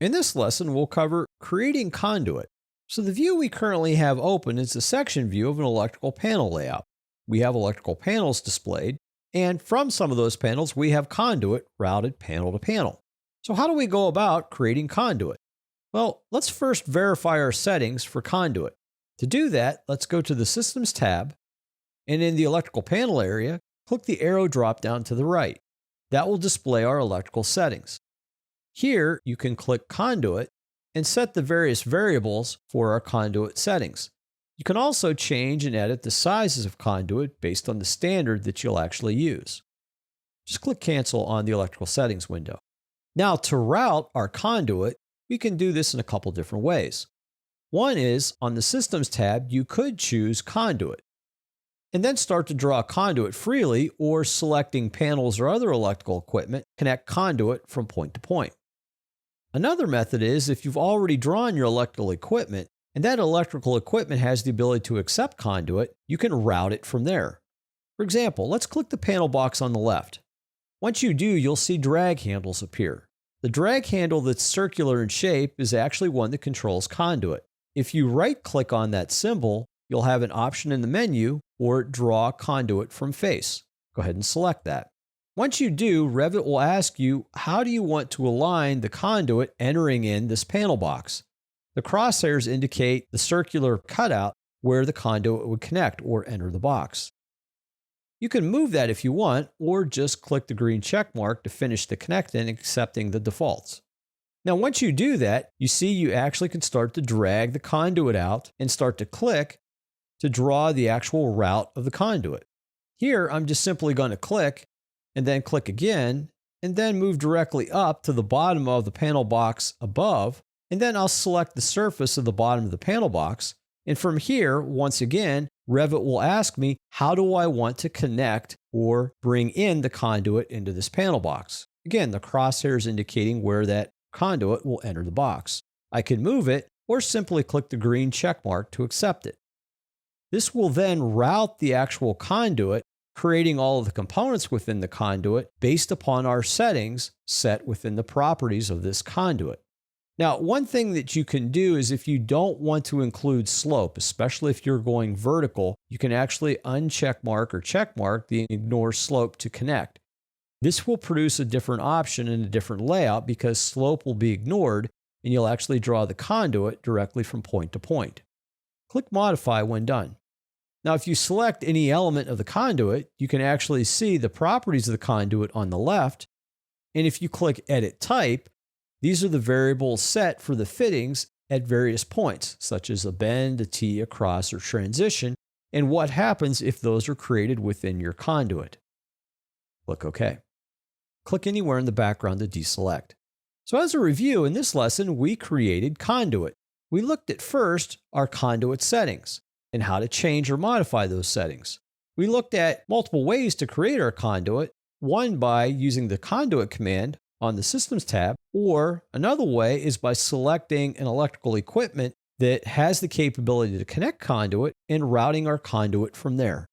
In this lesson, we'll cover creating conduit. So the view we currently have open is the section view of an electrical panel layout. We have electrical panels displayed, and from some of those panels, we have conduit routed panel to panel. So how do we go about creating conduit? Well, let's first verify our settings for conduit. To do that, let's go to the Systems tab, and in the electrical panel area, click the arrow drop down to the right. That will display our electrical settings. Here, you can click Conduit and set the various variables for our conduit settings. You can also change and edit the sizes of conduit based on the standard that you'll actually use. Just click Cancel on the electrical settings window. Now, to route our conduit, we can do this in a couple different ways. One is, on the Systems tab, you could choose Conduit, and then start to draw a conduit freely, or selecting panels or other electrical equipment, connect conduit from point to point. Another method is, if you've already drawn your electrical equipment, and that electrical equipment has the ability to accept conduit, you can route it from there. For example, let's click the panel box on the left. Once you do, you'll see drag handles appear. The drag handle that's circular in shape is actually one that controls conduit. If you right-click on that symbol, you'll have an option in the menu for Draw Conduit from Face. Go ahead and select that. Once you do, Revit will ask you, how do you want to align the conduit entering in this panel box? The crosshairs indicate the circular cutout where the conduit would connect or enter the box. You can move that if you want, or just click the green check mark to finish the connecting, accepting the defaults. Now, once you do that, you see you actually can start to drag the conduit out and start to click to draw the actual route of the conduit. Here, I'm just simply going to click and then click again, and then move directly up to the bottom of the panel box above, and then I'll select the surface of the bottom of the panel box. And from here, once again, Revit will ask me, how do I want to connect or bring in the conduit into this panel box? Again, the crosshairs indicating where that conduit will enter the box. I can move it or simply click the green check mark to accept it. This will then route the actual conduit, creating all of the components within the conduit based upon our settings set within the properties of this conduit. Now, one thing that you can do is, if you don't want to include slope, especially if you're going vertical, you can actually uncheck mark or check mark the ignore slope to connect. This will produce a different option and a different layout because slope will be ignored, and you'll actually draw the conduit directly from point to point. Click Modify when done. Now, if you select any element of the conduit, you can actually see the properties of the conduit on the left, and if you click Edit Type, these are the variables set for the fittings at various points, such as a bend, a T, a cross, or transition, and what happens if those are created within your conduit. Click OK. Click anywhere in the background to deselect. So as a review, in this lesson, we created conduit. We looked at first our conduit settings and how to change or modify those settings. We looked at multiple ways to create our conduit, one by using the conduit command on the Systems tab, or another way is by selecting an electrical equipment that has the capability to connect conduit and routing our conduit from there.